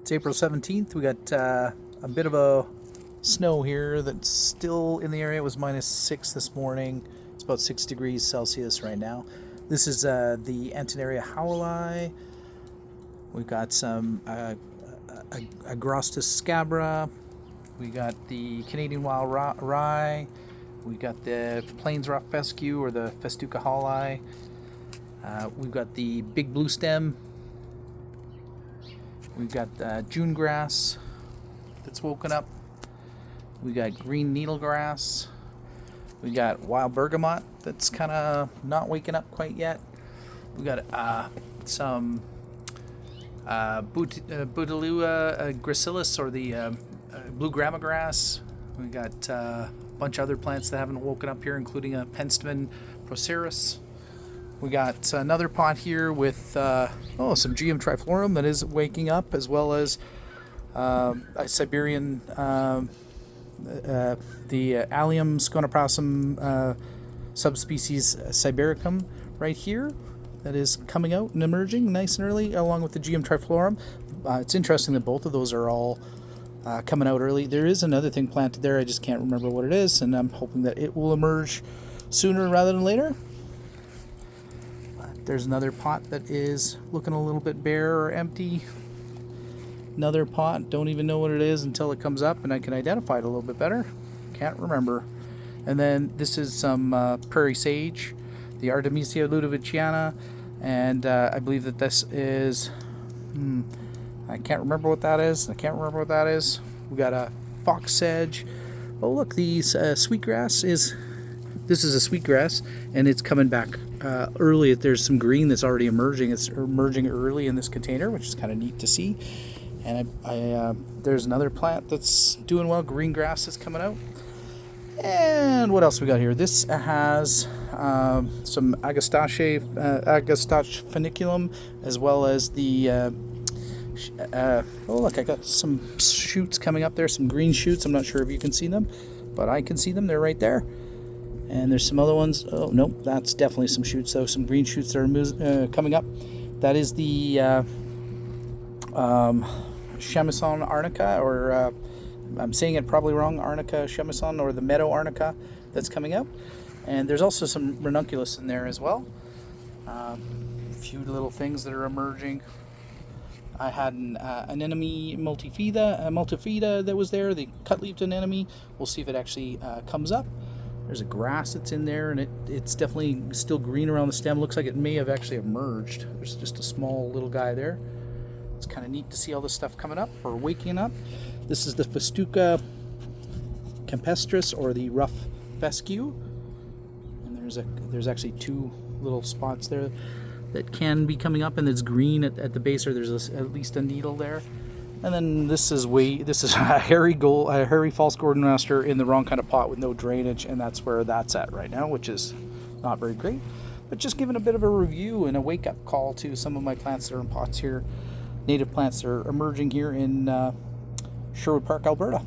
It's April 17th. We got a bit of a snow here that's still in the area. It was -6 this morning. It's about 6 degrees Celsius right now. This is the Antennaria howellii. We've got some Agrostis scabra. We got the Canadian wild rye. We got the plains rough fescue, or the Festuca hallii. We've got the big bluestem. We've got June grass that's woken up. We got green needlegrass. We got wild bergamot that's kind of not waking up quite yet. We got some Bouteloua gracilis, or the blue grama grass. We got a bunch of other plants that haven't woken up here, including a Penstemon proceris. We got another pot here with some GM triflorum that is waking up, as well as a Siberian, the Elymus gonoprosum subspecies Sibericum right here, that is coming out and emerging nice and early, along with the GM triflorum. It's interesting that both of those are all coming out early. There is another thing planted there, I just can't remember what it is, and I'm hoping that it will emerge sooner rather than later. There's another pot that is looking a little bit bare or empty. Another pot, don't even know what it is until it comes up and I can identify it a little bit better. Can't remember. And then this is some prairie sage, the Artemisia ludoviciana, and I believe that this is, I can't remember what that is. We got a fox sedge. Oh look, these sweetgrass this is a sweetgrass, and it's coming back early. There's some green that's already emerging. It's emerging early in this container, which is kind of neat to see. And there's another plant that's doing well. Green grass is coming out. And what else we got here? This has some Agastache funiculum, as well as the oh look, I got some shoots coming up there, some green shoots. I'm not sure if you can see them, but I can see them. They're right there. And there's some other ones. Oh nope, that's definitely some shoots though. Some green shoots that are coming up. That is the Chamison arnica, or I'm saying it probably wrong, Arnica chamison, or the meadow arnica that's coming out. And there's also some ranunculus in there as well. A few little things that are emerging. I had an anemone multifida that was there, the cut-leaved anemone. We'll see if it actually comes up. There's a grass that's in there, and it's definitely still green around the stem. Looks like it may have actually emerged. There's just a small little guy there. It's kind of neat to see all this stuff coming up, or waking up. This is the Festuca campestris, or the rough fescue. And there's actually two little spots there that can be coming up, and it's green at the base, or there's at least a needle there. And then this is a hairy false Gordon master in the wrong kind of pot with no drainage, and that's where that's at right now, which is not very great. But just giving a bit of a review and a wake-up call to some of my plants that are in pots here, native plants that are emerging here in Sherwood Park, Alberta.